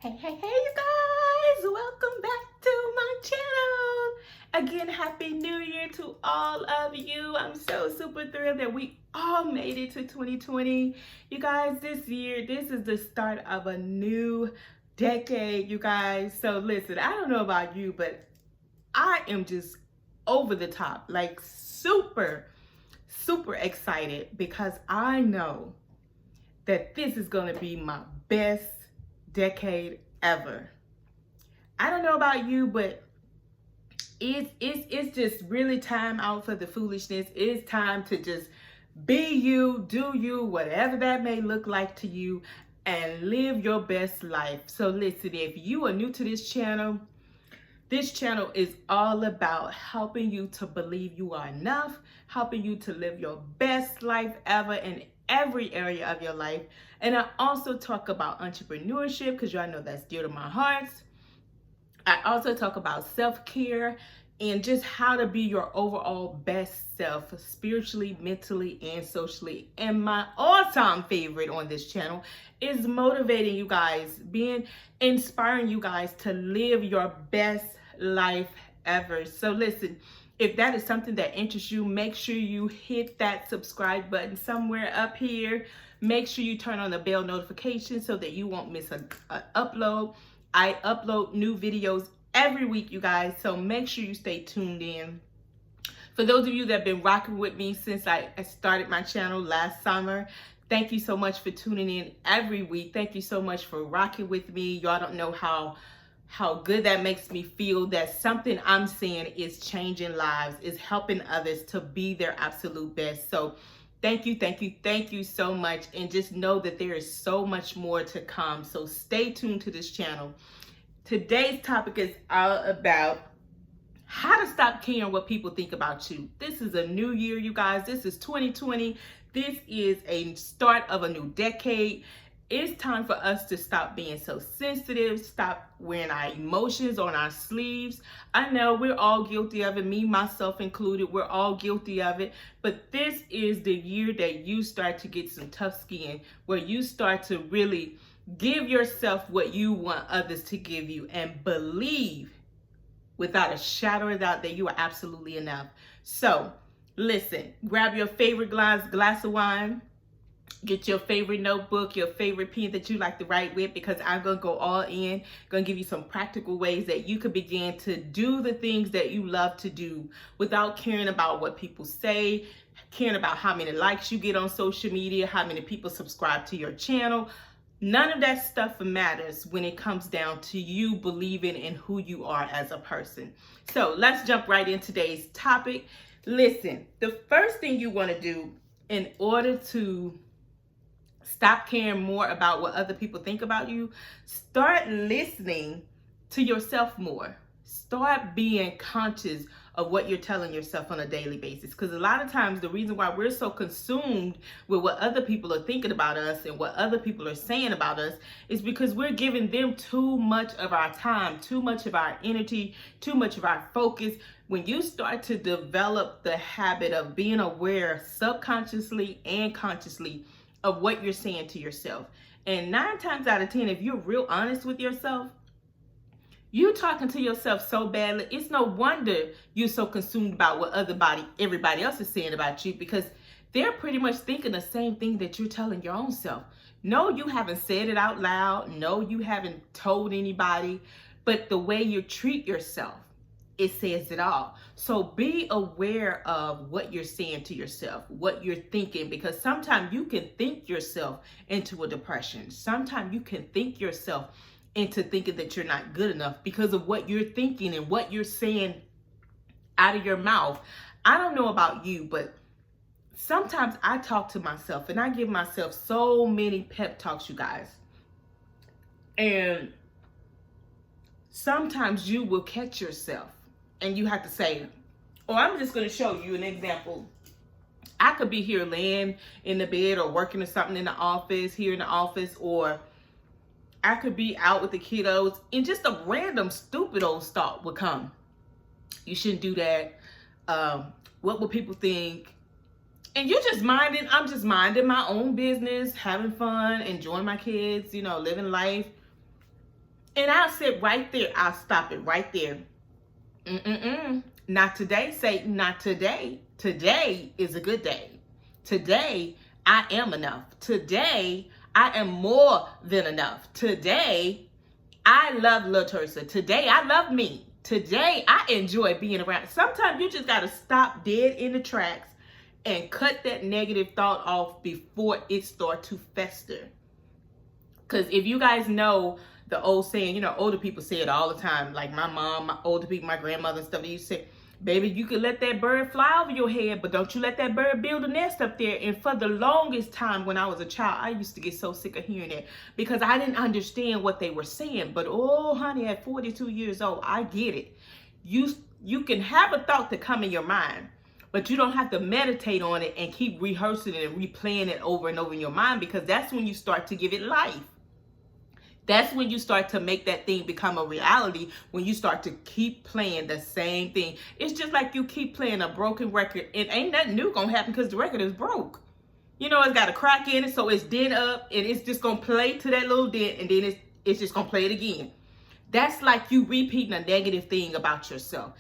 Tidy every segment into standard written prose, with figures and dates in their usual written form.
Hey, you guys, welcome back to my channel. Again, Happy New Year to all of you. I'm so super thrilled that we all made it to 2020. You guys, this year, this is the start of a new decade, you guys. So listen, I don't know about you, but I am just over the top, like super excited because I know that this is gonna be my best decade ever. I don't know about you, but it's just really time out for the foolishness. It's time to just be you, do you, whatever that may look like to you, and live your best life. So listen, if you are new to this channel is all about helping you to believe you are enough, helping you to live your best life ever in every area of your life. And I also talk about entrepreneurship because y'all know that's dear to my heart. I also talk about self-care and just how to be your overall best self spiritually, mentally, and socially. And my all-time favorite on this channel is motivating you guys, inspiring you guys to live your best life ever. So listen, if that is something that interests you, make sure you hit that subscribe button somewhere up here. Make sure you turn on the bell notification so that you won't miss an upload. I upload new videos every week, you guys, so make sure you stay tuned in. For those of you that have been rocking with me since I started my channel last summer, thank you so much for tuning in every week. Thank you so much for rocking with me. Y'all don't know how good that makes me feel, that something I'm saying is changing lives, is helping others to be their absolute best. So thank you so much. And just know that there is so much more to come. So stay tuned to this channel. Today's topic is all about how to stop caring what people think about you. This is a new year, you guys. This is 2020. This is a start of a new decade. It's time for us to stop being so sensitive, stop wearing our emotions on our sleeves. I know we're all guilty of it, me, myself included. We're all guilty of it. But this is the year that you start to get some tough skin, where you start to really give yourself what you want others to give you and believe without a shadow of doubt that you are absolutely enough. So listen, grab your favorite glass of wine. Get your favorite notebook, your favorite pen that you like to write with, because I'm going to go all in. Going to give you some practical ways that you could begin to do the things that you love to do without caring about what people say, caring about how many likes you get on social media, how many people subscribe to your channel. None of that stuff matters when it comes down to you believing in who you are as a person. So let's jump right into today's topic. Listen, the first thing you want to do in order to stop caring more about what other people think about you, start listening to yourself more. Start being conscious of what you're telling yourself on a daily basis. Because a lot of times the reason why we're so consumed with what other people are thinking about us and what other people are saying about us is because we're giving them too much of our time, too much of our energy, too much of our focus. When you start to develop the habit of being aware subconsciously and consciously of what you're saying to yourself. And 9 times out of 10, if you're real honest with yourself, you talking to yourself so badly, it's no wonder you're so consumed about what everybody else is saying about you, because they're pretty much thinking the same thing that you're telling your own self. No, you haven't said it out loud. No, you haven't told anybody, but the way you treat yourself, it says it all. So be aware of what you're saying to yourself, what you're thinking, because sometimes you can think yourself into a depression. Sometimes you can think yourself into thinking that you're not good enough because of what you're thinking and what you're saying out of your mouth. I don't know about you, but sometimes I talk to myself and I give myself so many pep talks, you guys. And sometimes you will catch yourself and you have to say, oh, I'm just going to show you an example. I could be here laying in the bed or working or something in the office, here in the office, or I could be out with the kiddos and just a random stupid old thought would come. You shouldn't do that. What will people think? And I'm just minding my own business, having fun, enjoying my kids, living life. And I'll sit right there. I'll stop it right there. Not today, Satan. Not today. Today is a good day. Today, I am enough. Today, I am more than enough. Today, I love LaTersa. Today, I love me. Today, I enjoy being around. Sometimes you just got to stop dead in the tracks and cut that negative thought off before it starts to fester. Because if you guys know the old saying, you know, older people say it all the time, like my mom, my older people, my grandmother and stuff, they used to say, baby, you can let that bird fly over your head, but don't you let that bird build a nest up there. And for the longest time when I was a child, I used to get so sick of hearing that because I didn't understand what they were saying. But oh, honey, at 42 years old, I get it. You can have a thought to come in your mind, but you don't have to meditate on it and keep rehearsing it and replaying it over and over in your mind, because that's when you start to give it life. That's when you start to make that thing become a reality, when you start to keep playing the same thing. It's just like you keep playing a broken record and ain't nothing new gonna happen because the record is broke. You know, it's got a crack in it, so it's dent up and it's just gonna play to that little dent and then it's just gonna play it again. That's like you repeating a negative thing about yourself.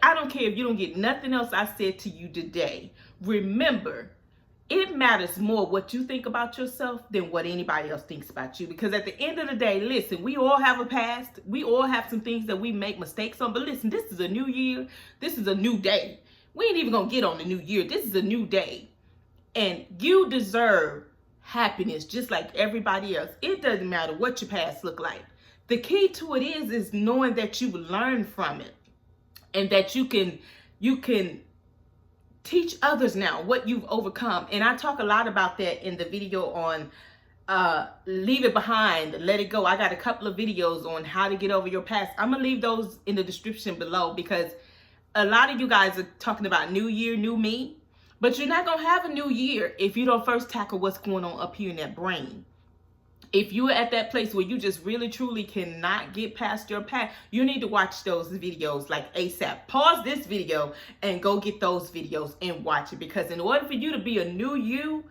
I don't care if you don't get nothing else I said to you today. Remember, it matters more what you think about yourself than what anybody else thinks about you. Because at the end of the day, listen, we all have a past. We all have some things that we make mistakes on. But listen, this is a new year. This is a new day. We ain't even going to get on the new year. This is a new day. And you deserve happiness just like everybody else. It doesn't matter what your past look like. The key to it is knowing that you learn from it. And that you can teach others now what you've overcome. And I talk a lot about that in the video on leave it behind, let it go. I got a couple of videos on how to get over your past. I'm gonna leave those in the description below, because a lot of you guys are talking about new year, new me, but you're not gonna have a new year if you don't first tackle what's going on up here in that brain. If you're at that place where you just really truly cannot get past your past, you need to watch those videos like ASAP. Pause this video and go get those videos and watch it, because in order for you to be a new you,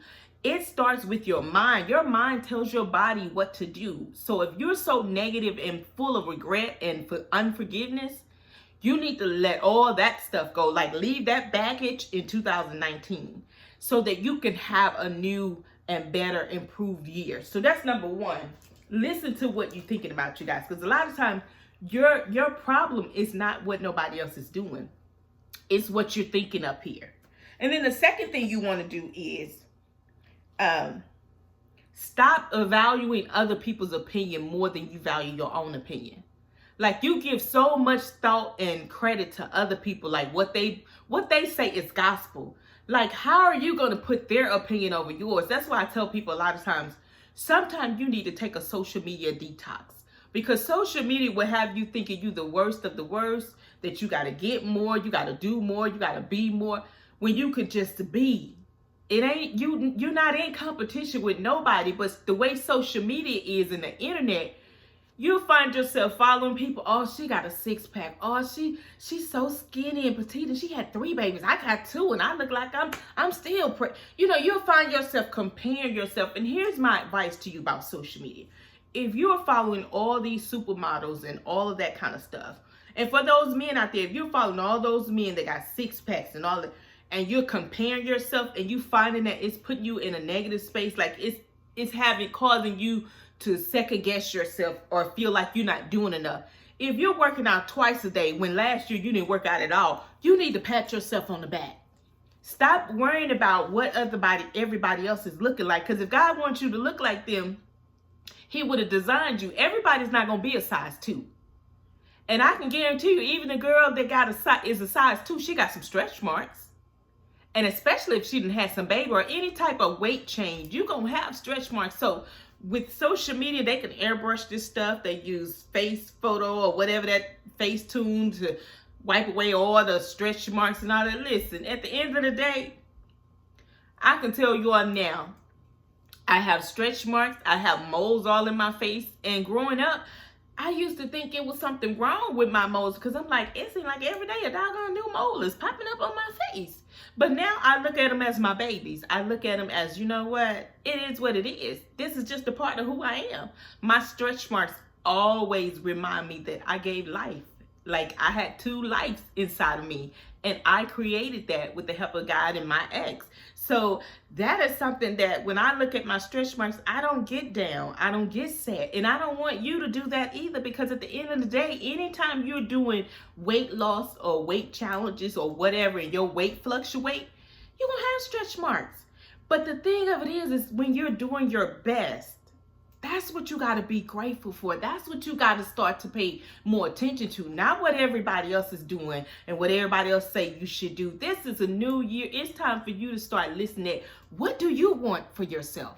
it starts with your mind. Your mind tells your body what to do. So if you're so negative and full of regret and unforgiveness, you need to let all that stuff go. Like leave that baggage in 2019 so that you can have a new and better improved year. So that's number one. Listen to what you're thinking about, you guys, because a lot of times your problem is not what nobody else is doing. It's what you're thinking up here. And then the second thing you want to do is stop evaluating other people's opinion more than you value your own opinion. Like you give so much thought and credit to other people, like what they say is gospel. Like, how are you going to put their opinion over yours? That's why I tell people a lot of times, sometimes you need to take a social media detox, because social media will have you thinking you the worst of the worst, that you got to get more, you got to do more, you got to be more, when you could just be. It ain't you're not in competition with nobody, but the way social media is in the internet, you'll find yourself following people. Oh, she got a 6-pack. Oh, she's so skinny and petite, and she had 3 babies. I got 2, and I look like I'm still you'll find yourself comparing yourself. And here's my advice to you about social media. If you're following all these supermodels and all of that kind of stuff, and for those men out there, if you're following all those men that got 6-packs and all that, and you're comparing yourself and you finding that it's putting you in a negative space, like it's causing you to second guess yourself or feel like you're not doing enough. If you're working out twice a day when last year you didn't work out at all, you need to pat yourself on the back. Stop worrying about what everybody else is looking like. Because if God wants you to look like them, he would have designed you. Everybody's not going to be a size 2. And I can guarantee you, even the girl that is a size 2, she got some stretch marks. And especially if she didn't have some baby or any type of weight change, you're going to have stretch marks. So with social media, they can airbrush this stuff. They use face photo or whatever, that face tune, to wipe away all the stretch marks and all that. Listen, at the end of the day, I can tell you all now, I have stretch marks. I have moles all in my face. And growing up, I used to think it was something wrong with my moles, because I'm like, it seems like every day a doggone new mole is popping up on my face. But now I look at them as my babies. I look at them as, you know what? It is what it is. This is just a part of who I am. My stretch marks always remind me that I gave life. Like I had two lives inside of me, and I created that with the help of God and my ex. So that is something that when I look at my stretch marks, I don't get down, I don't get sad, and I don't want you to do that either, because at the end of the day, anytime you're doing weight loss or weight challenges or whatever, and your weight fluctuate, you're gonna have stretch marks. But the thing of it is when you're doing your best, that's what you got to be grateful for. That's what you got to start to pay more attention to. Not what everybody else is doing and what everybody else say you should do. This is a new year. It's time for you to start listening at what do you want for yourself?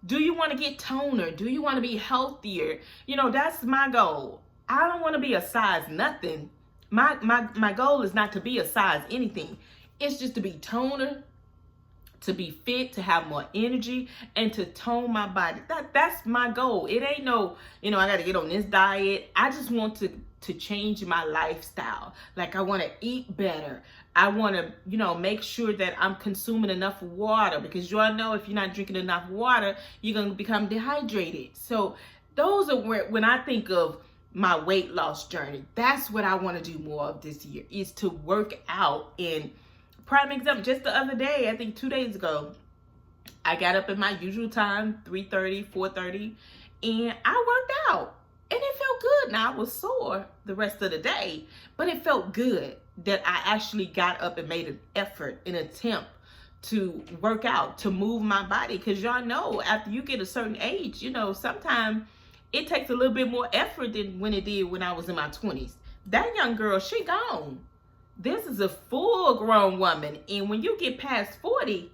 Do you want to get toner? Do you want to be healthier? You know, that's my goal. I don't want to be a size nothing. My goal is not to be a size anything. It's just to be toner, to be fit, to have more energy, and to tone my body. That's my goal. It ain't no, I got to get on this diet. I just want to change my lifestyle. Like I want to eat better. I want to, make sure that I'm consuming enough water, because you all know if you're not drinking enough water, you're going to become dehydrated. So those are when I think of my weight loss journey, that's what I want to do more of this year, is to work out. And prime example, just the other day, I think 2 days ago, I got up at my usual time, 3:30, 4:30, and I worked out. And it felt good. Now, I was sore the rest of the day, but it felt good that I actually got up and made an effort, an attempt to work out, to move my body. Because y'all know, after you get a certain age, sometimes it takes a little bit more effort than when it did when I was in my 20s. That young girl, she gone. This is a full-grown woman, and when you get past 40,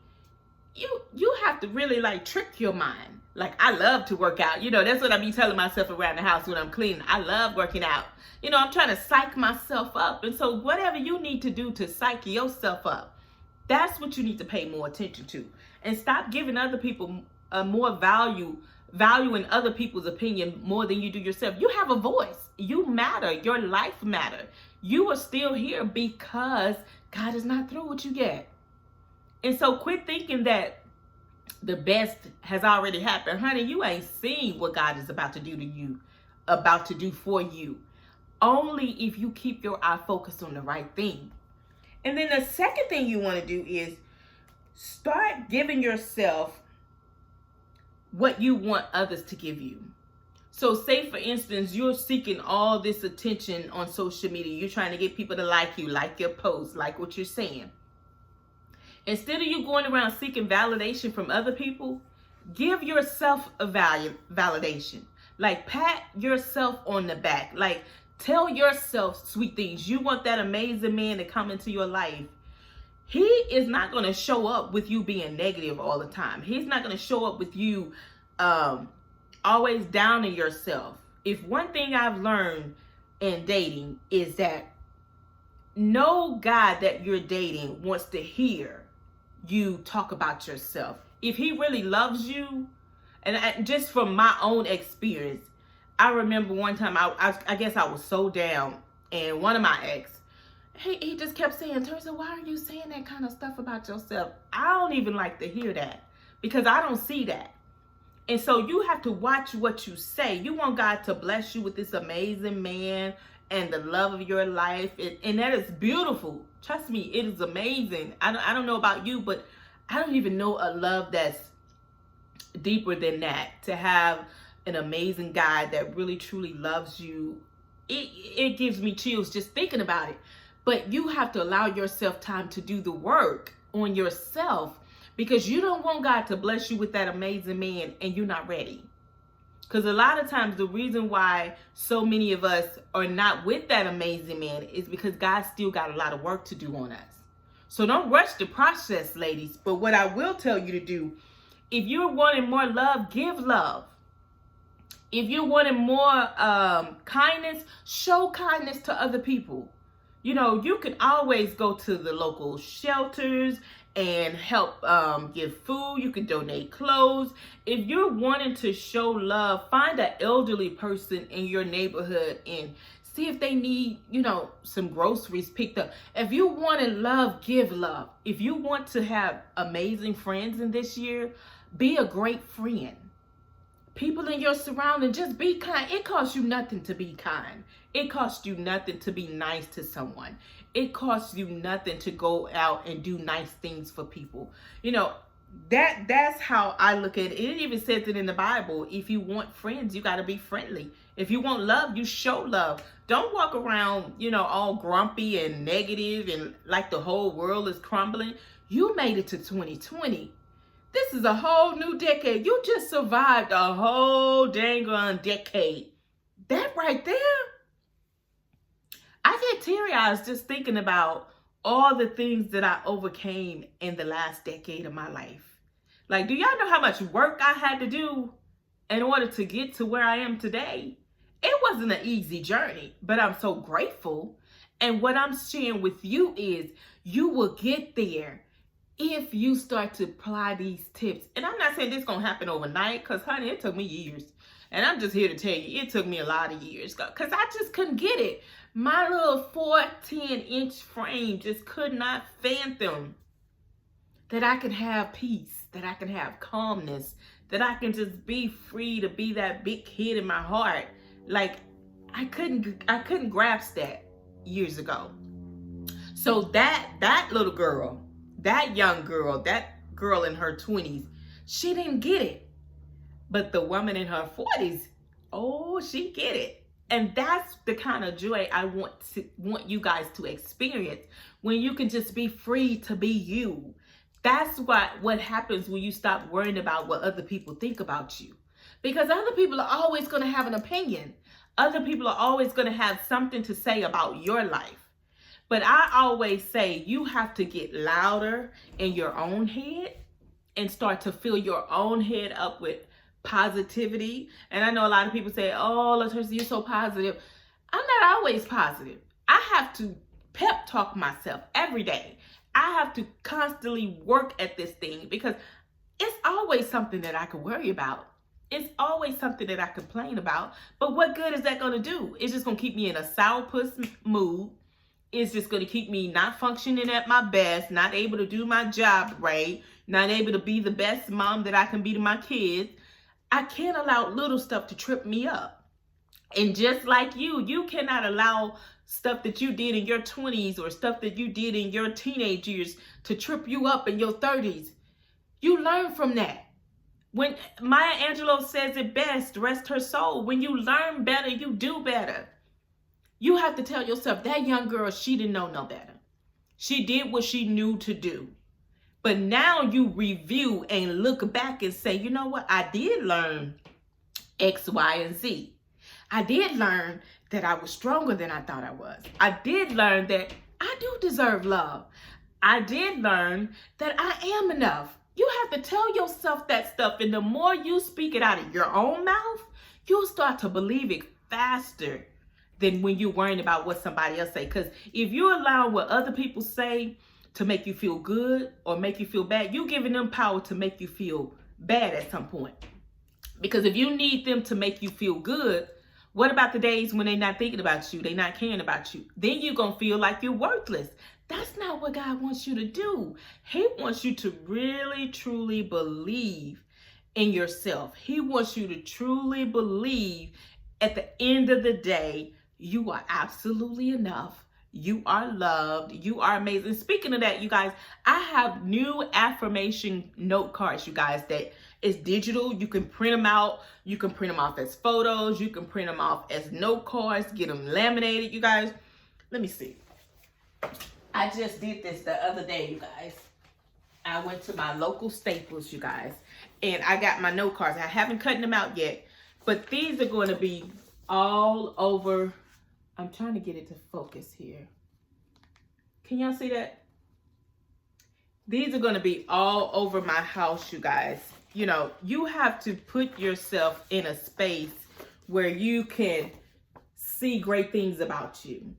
you have to really trick your mind. Like, I love to work out. That's what I be telling myself around the house when I'm cleaning. I love working out. I'm trying to psych myself up. And so whatever you need to do to psych yourself up, that's what you need to pay more attention to. And stop giving other people more valuing other people's opinion more than you do yourself. You have a voice. You matter. Your life matter. You are still here because God is not through with you yet. And so quit thinking that the best has already happened. Honey, you ain't seen what God is about to do to you, about to do for you. Only if you keep your eye focused on the right thing. And then the second thing you want to do is start giving yourself what you want others to give you. So say, for instance, you're seeking all this attention on social media. You're trying to get people to like you, like your posts, like what you're saying. Instead of you going around seeking validation from other people, give yourself a validation. Like, pat yourself on the back. Like, tell yourself sweet things. You want that amazing man to come into your life. He is not going to show up with you being negative all the time. He's not going to show up with you always downing yourself. If one thing I've learned in dating is that no guy that you're dating wants to hear you talk about yourself. If he really loves you, and just from my own experience, I remember one time I guess I was so down, and one of my ex, he just kept saying, "Teresa, why are you saying that kind of stuff about yourself?" I don't even like to hear that, because I don't see that. And so you have to watch what you say. You want God to bless you with this amazing man and the love of your life. And that is beautiful. Trust me, it is amazing. I don't know about you, but I don't even know a love that's deeper than that. To have an amazing guy that really truly loves you, it gives me chills just thinking about it. But you have to allow yourself time to do the work on yourself, because you don't want God to bless you with that amazing man and you're not ready. Because a lot of times the reason why so many of us are not with that amazing man is because God still got a lot of work to do on us. So don't rush the process, ladies. But what I will tell you to do, if you're wanting more love, give love. If you're wanting more kindness, show kindness to other people. You can always go to the local shelters and help give food. You can donate clothes. If you're wanting to show love, find an elderly person in your neighborhood and see if they need, some groceries picked up. If you want to love, give love. If you want to have amazing friends in this year, be a great friend. People in your surrounding, just be kind. It costs you nothing to be kind. It costs you nothing to be nice to someone. It costs you nothing to go out and do nice things for people. You know, that's how I look at it. It even says it in the Bible. If you want friends, you got to be friendly. If you want love, you show love. Don't walk around, you know, all grumpy and negative and like the whole world is crumbling. You made it to 2020. This is a whole new decade. You just survived a whole dang on decade. That right there, I get teary-eyed just thinking about all the things that I overcame in the last decade of my life. Like, do y'all know how much work I had to do in order to get to where I am today? It wasn't an easy journey, but I'm so grateful. And what I'm sharing with you is you will get there if you start to apply these tips. And I'm not saying this is going to happen overnight, because, honey, it took me years. And I'm just here to tell you, it took me a lot of years, because I just couldn't get it. My little 4'10" frame just could not fathom that I could have peace, that I can have calmness, that I can just be free to be that big kid in my heart. Like, I couldn't grasp that years ago. So that little girl, that young girl, that girl in her 20s, she didn't get it. But the woman in her 40s, oh, she get it. And that's the kind of joy I want you guys to experience, when you can just be free to be you. That's what happens when you stop worrying about what other people think about you. Because other people are always going to have an opinion. Other people are always going to have something to say about your life. But I always say you have to get louder in your own head and start to fill your own head up with positivity. And I know a lot of people say, oh, LaTersa, you're so positive. I'm not always positive. I have to pep talk myself every day. I have to constantly work at this thing, because it's always something that I could worry about. It's always something that I complain about. But what good is that going to do? It's just going to keep me in a sourpuss mood. It's just going to keep me not functioning at my best, not able to do my job right, not able to be the best mom that I can be to my kids. I can't allow little stuff to trip me up. And just like you cannot allow stuff that you did in your 20s or stuff that you did in your teenage years to trip you up in your 30s. You learn from that. When Maya Angelou says it best, rest her soul, when you learn better, you do better. You have to tell yourself, that young girl, she didn't know no better. She did what she knew to do. But now you review and look back and say, you know what? I did learn X, Y, and Z. I did learn that I was stronger than I thought I was. I did learn that I do deserve love. I did learn that I am enough. You have to tell yourself that stuff. And the more you speak it out of your own mouth, you'll start to believe it faster than when you're worrying about what somebody else say. Because if you allow what other people say to make you feel good or make you feel bad, you're giving them power to make you feel bad at some point. Because if you need them to make you feel good, what about the days when they're not thinking about you, they're not caring about you? Then you're going to feel like you're worthless. That's not what God wants you to do. He wants you to really, truly believe in yourself. He wants you to truly believe at the end of the day, you are absolutely enough. You are loved. You are amazing. Speaking of that, you guys, I have new affirmation note cards, you guys, that is digital. You can print them out. You can print them off as photos. You can print them off as note cards. Get them laminated, you guys. Let me see. I just did this the other day, you guys. I went to my local Staples, you guys, and I got my note cards. I haven't cut them out yet, but these are going to be all over. I'm trying to get it to focus here. Can y'all see that? These are going to be all over my house, you guys. You know, you have to put yourself in a space where you can see great things about you.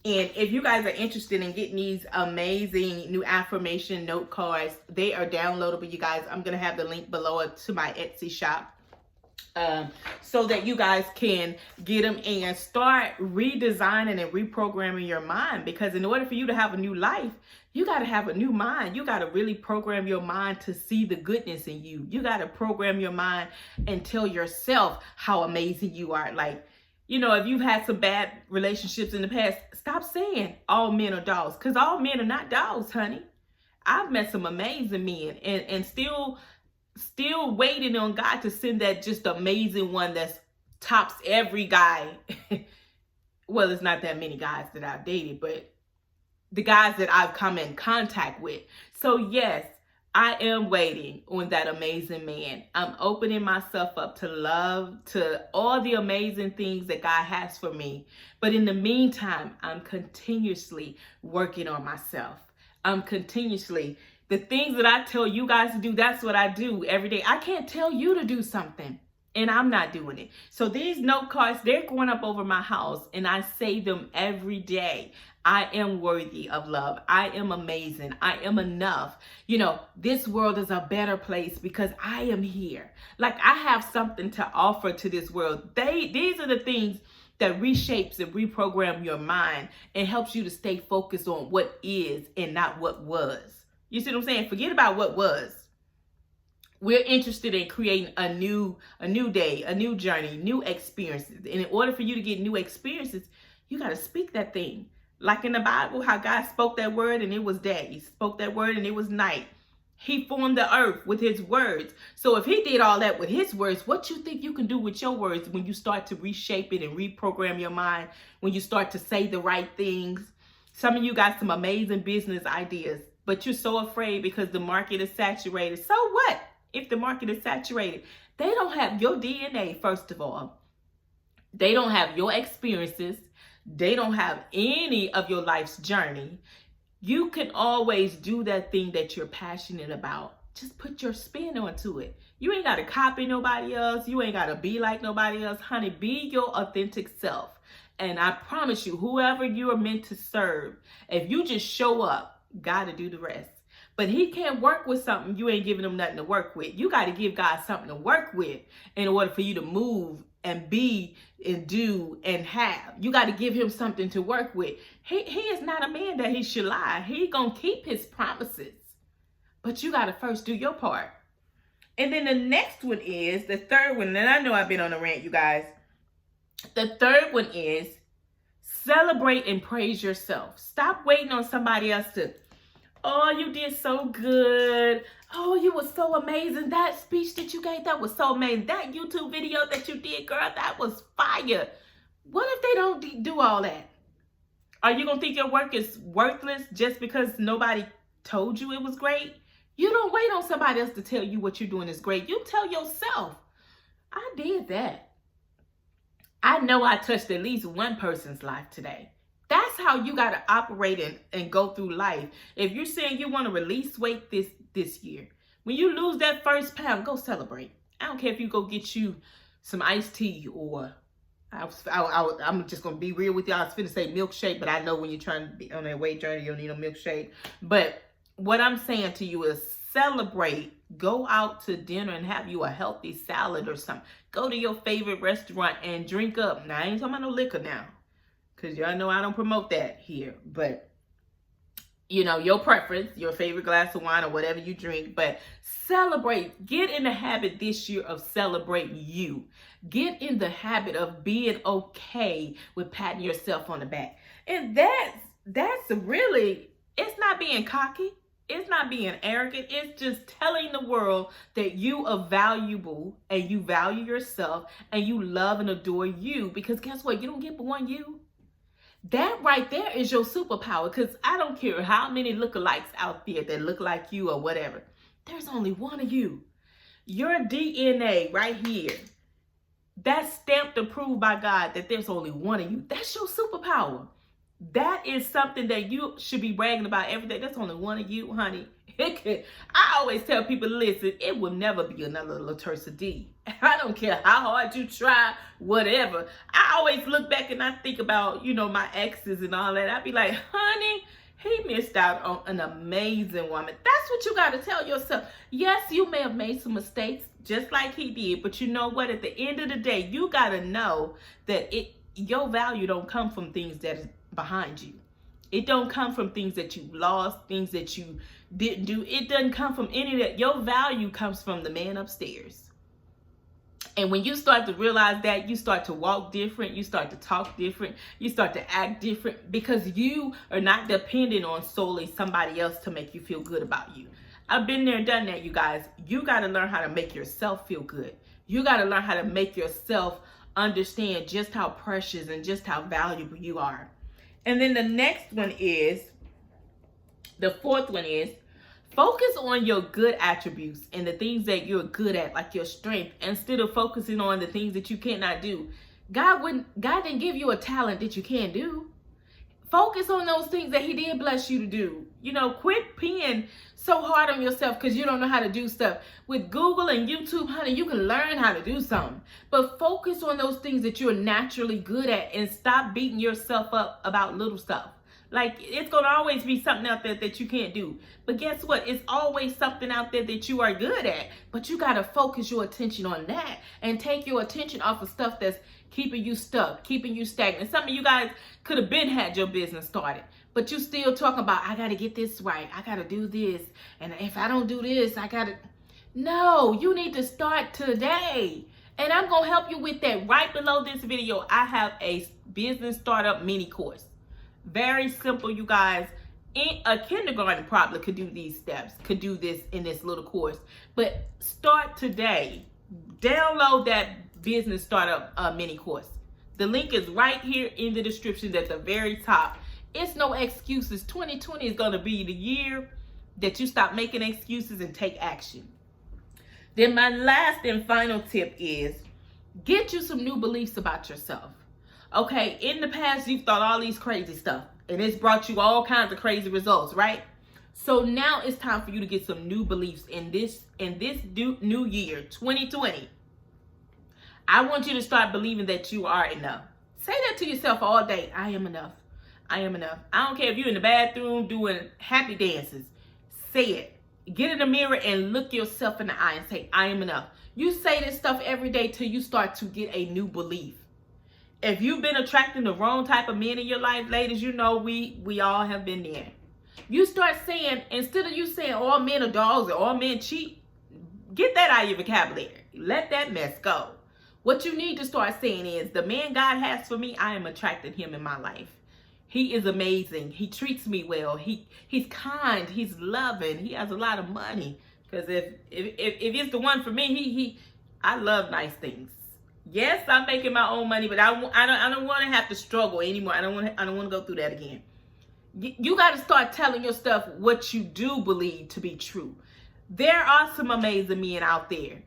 And if you guys are interested in getting these amazing new affirmation note cards, they are downloadable, you guys. I'm going to have the link below it to my Etsy shop. so that you guys can get them and start redesigning and reprogramming your mind. Because in order for you to have a new life, you got to have a new mind. You got to really program your mind to see the goodness in you. You got to program your mind and tell yourself how amazing you are. Like, you know, if you've had some bad relationships in the past, stop saying all men are dogs, because all men are not dogs, honey. I've met some amazing men and still waiting on God to send that just amazing one that tops every guy. Well, it's not that many guys that I've dated, but the guys that I've come in contact with. So yes, I am waiting on that amazing man. I'm opening myself up to love, to all the amazing things that God has for me. But in the meantime, I'm continuously working on myself. The things that I tell you guys to do, that's what I do every day. I can't tell you to do something and I'm not doing it. So these note cards, they're going up over my house and I say them every day. I am worthy of love. I am amazing. I am enough. You know, this world is a better place because I am here. Like, I have something to offer to this world. These are the things that reshapes and reprogram your mind and helps you to stay focused on what is and not what was. You see what I'm saying? Forget about what was. We're interested in creating a new day, a new journey, new experiences. And in order for you to get new experiences, you got to speak that thing. Like in the Bible, how God spoke that word and it was day. He spoke that word and it was night. He formed the earth with his words. So if he did all that with his words, what you think you can do with your words when you start to reshape it and reprogram your mind, when you start to say the right things? Some of you got some amazing business ideas, but you're so afraid because the market is saturated. So what if the market is saturated? They don't have your DNA, first of all. They don't have your experiences. They don't have any of your life's journey. You can always do that thing that you're passionate about. Just put your spin onto it. You ain't got to copy nobody else. You ain't got to be like nobody else. Honey, be your authentic self. And I promise you, whoever you are meant to serve, if you just show up, God will do the rest. But he can't work with something you ain't giving him nothing to work with. You got to give God something to work with in order for you to move and be and do and have. You got to give him something to work with. He is not a man that he should lie. He gonna keep his promises. But you got to first do your part. And then the next one is, the third one, and I know I've been on a rant, you guys. The third one is celebrate and praise yourself. Stop waiting on somebody else to, oh, you did so good. Oh, you were so amazing. That speech that you gave, that was so amazing. That YouTube video that you did, girl, that was fire. What if they don't do all that? Are you going to think your work is worthless just because nobody told you it was great? You don't wait on somebody else to tell you what you're doing is great. You tell yourself, I did that. I know I touched at least one person's life today. That's how you got to operate and go through life. If you're saying you want to release weight this year, when you lose that first pound, go celebrate. I don't care if you go get you some iced tea or I'm just going to be real with you. I was finna say milkshake, but I know when you're trying to be on that weight journey, you don't need a milkshake. But what I'm saying to you is celebrate. Go out to dinner and have you a healthy salad or something. Go to your favorite restaurant and drink up. Now, I ain't talking about no liquor now, because y'all know I don't promote that here. But, you know, your preference, your favorite glass of wine or whatever you drink. But celebrate. Get in the habit this year of celebrating you. Get in the habit of being okay with patting yourself on the back. And that's really, it's not being cocky. It's not being arrogant. It's just telling the world that you are valuable and you value yourself and you love and adore you. Because guess what? You don't get but one you. That right there is your superpower. Because I don't care how many lookalikes out there that look like you or whatever. There's only one of you. Your DNA right here. That's stamped approved by God that there's only one of you. That's your superpower. That is something that you should be bragging about every day. That's only one of you, honey. I always tell people, listen, it will never be another LaTersa D. I don't care how hard you try, whatever. I always look back and I think about, you know, my exes and all that. I'd be like, honey, he missed out on an amazing woman. That's what you got to tell yourself. Yes, you may have made some mistakes, just like he did. But you know what? At the end of the day, you got to know that your value don't come from things that is behind you. It don't come from things that you lost, things that you didn't do. It doesn't come from any of that. Your value comes from the man upstairs. And when you start to realize that, you start to walk different, you start to talk different, you start to act different, because you are not dependent on solely somebody else to make you feel good about you. I've been there, done that, you guys. You got to learn how to make yourself feel good. You got to learn how to make yourself understand just how precious and just how valuable you are. And then the next one is, the fourth one is, focus on your good attributes and the things that you're good at, like your strength, instead of focusing on the things that you cannot do. God didn't give you a talent that you can't do. Focus on those things that he did bless you to do. You know, quit being so hard on yourself because you don't know how to do stuff. With Google and YouTube, honey, you can learn how to do something. But focus on those things that you're naturally good at and stop beating yourself up about little stuff. Like, it's going to always be something out there that you can't do. But guess what? It's always something out there that you are good at. But you got to focus your attention on that and take your attention off of stuff that's keeping you stuck, keeping you stagnant. Some of you guys could have been had your business started, but you still talking about, I got to get this right. I got to do this. And if I don't do this, I got to. No, you need to start today. And I'm going to help you with that. Right below this video, I have a business startup mini course. Very simple, you guys. A kindergarten probably could do these steps, could do this in this little course. But start today. Download that business startup mini course. The link is right here in the description at the very top. It's no excuses. 2020 is going to be the year that you stop making excuses and take action. Then my last and final tip is, get you some new beliefs about yourself. Okay, in the past, you've thought all these crazy stuff, and it's brought you all kinds of crazy results, right? So now it's time for you to get some new beliefs in this new year, 2020. I want you to start believing that you are enough. Say that to yourself all day. I am enough. I am enough. I don't care if you're in the bathroom doing happy dances. Say it. Get in the mirror and look yourself in the eye and say, I am enough. You say this stuff every day till you start to get a new belief. If you've been attracting the wrong type of men in your life, ladies, you know we all have been there. You start saying, instead of you saying all men are dogs or all men cheat, get that out of your vocabulary. Let that mess go. What you need to start saying is, the man God has for me, I am attracting him in my life. He is amazing. He treats me well. He's kind. He's loving. He has a lot of money. Because if it's the one for me, I love nice things. Yes, I'm making my own money, but I don't want to have to struggle anymore. I don't want to go through that again. You got to start telling yourself what you do believe to be true. There are some amazing men out there.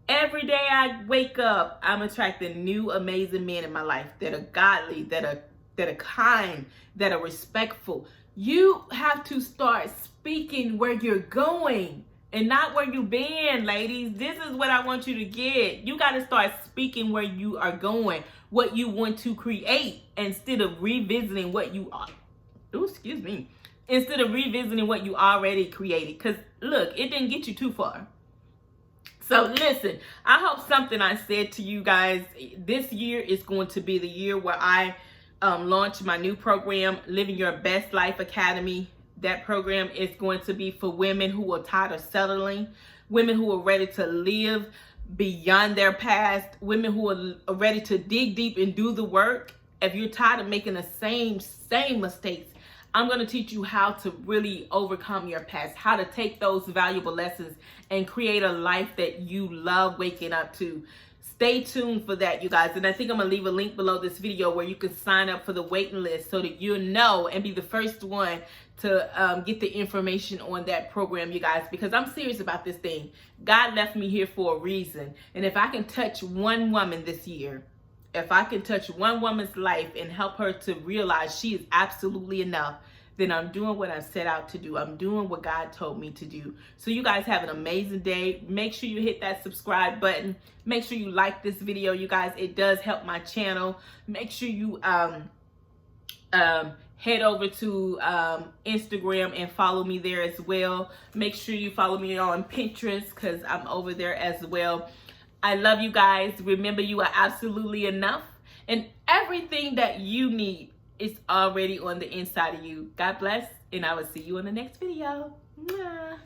Every day I wake up, I'm attracting new amazing men in my life that are godly, that are kind, that are respectful. You have to start speaking where you're going and not where you've been, ladies. This is what I want you to get. You got to start speaking where you are going, what you want to create, instead of revisiting what you are. Instead of revisiting what you already created. Because look, it didn't get you too far. So listen, I hope something I said to you guys, this year is going to be the year where I launch my new program, Living Your Best Life Academy. That program is going to be for women who are tired of settling, women who are ready to live beyond their past, women who are ready to dig deep and do the work. If you're tired of making the same mistakes, I'm going to teach you how to really overcome your past, how to take those valuable lessons and create a life that you love waking up to. Stay tuned for that, you guys. And I think I'm going to leave a link below this video where you can sign up for the waiting list so that you'll know and be the first one to get the information on that program, you guys, because I'm serious about this thing. God left me here for a reason. And if I can touch one woman this year, if I can touch one woman's life and help her to realize she is absolutely enough, then I'm doing what I set out to do. I'm doing what God told me to do. So you guys have an amazing day. Make sure you hit that subscribe button. Make sure you like this video, you guys. It does help my channel. Make sure you head over to Instagram and follow me there as well. Make sure you follow me on Pinterest because I'm over there as well. I love you guys. Remember, you are absolutely enough, and everything that you need is already on the inside of you. God bless, and I will see you in the next video. Mwah.